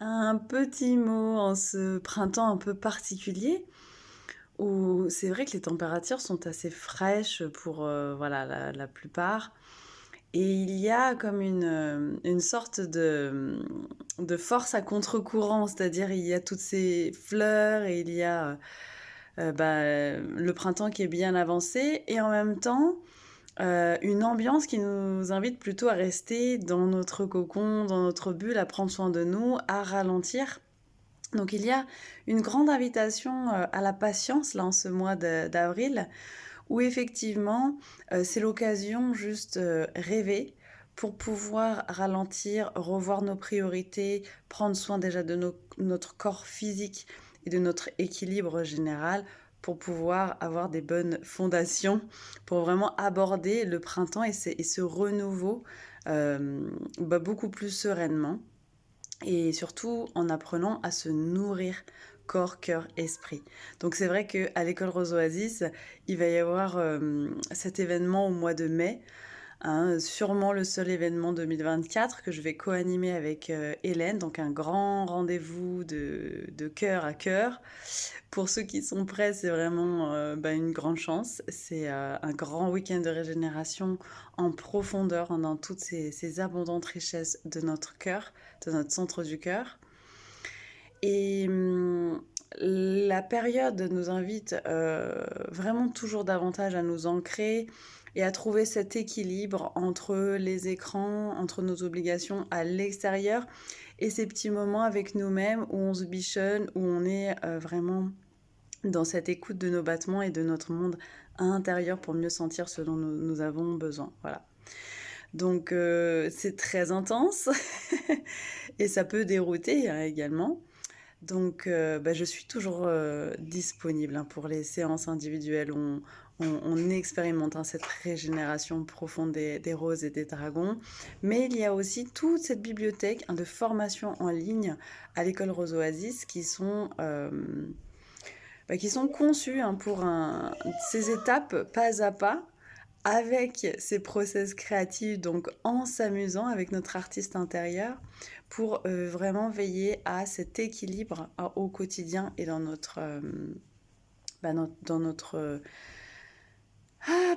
Un petit mot en ce printemps un peu particulier où c'est vrai que les températures sont assez fraîches pour voilà, la plupart. Et il y a comme une sorte de force à contre-courant, c'est-à-dire il y a toutes ces fleurs et il y a le printemps qui est bien avancé et en même temps une ambiance qui nous invite plutôt à rester dans notre cocon, dans notre bulle, à prendre soin de nous, à ralentir. Donc il y a une grande invitation à la patience là en ce mois d'avril où effectivement c'est l'occasion juste rêver pour pouvoir ralentir, revoir nos priorités, prendre soin déjà de notre corps physique et de notre équilibre général pour pouvoir avoir des bonnes fondations, pour vraiment aborder le printemps et ce renouveau beaucoup plus sereinement et surtout en apprenant à se nourrir corps, cœur, esprit. Donc c'est vrai qu'à l'école Rose Oasis, il va y avoir cet événement au mois de mai, hein, sûrement le seul événement 2024 que je vais co-animer avec Hélène, donc un grand rendez-vous de cœur à cœur. Pour ceux qui sont prêts, c'est vraiment une grande chance. C'est un grand week-end de régénération en profondeur, hein, dans toutes ces abondantes richesses de notre cœur, de notre centre du cœur. Et la période nous invite vraiment toujours davantage à nous ancrer et à trouver cet équilibre entre les écrans, entre nos obligations à l'extérieur et ces petits moments avec nous-mêmes où on se bichonne, où on est vraiment dans cette écoute de nos battements et de notre monde intérieur pour mieux sentir ce dont nous avons besoin. Voilà. Donc c'est très intense et ça peut dérouter hein, également. Donc je suis toujours disponible hein, pour les séances individuelles où on expérimente hein, cette régénération profonde des roses et des dragons. Mais il y a aussi toute cette bibliothèque hein, de formation en ligne à l'école Rose Oasis qui sont conçus hein, pour ces étapes pas à pas avec ces process créatifs, donc en s'amusant avec notre artiste intérieur pour vraiment veiller à cet équilibre au quotidien et dans notre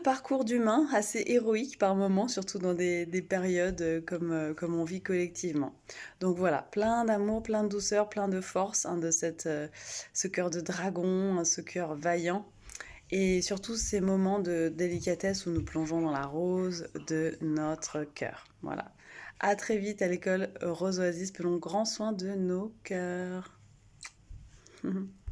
parcours d'humain assez héroïque par moments, surtout dans des périodes comme on vit collectivement. Donc voilà, plein d'amour, plein de douceur, plein de force hein, de ce cœur de dragon, ce cœur vaillant. Et surtout ces moments de délicatesse où nous plongeons dans la rose de notre cœur. Voilà. À très vite à l'école Rose Oasis, prenons grand soin de nos cœurs.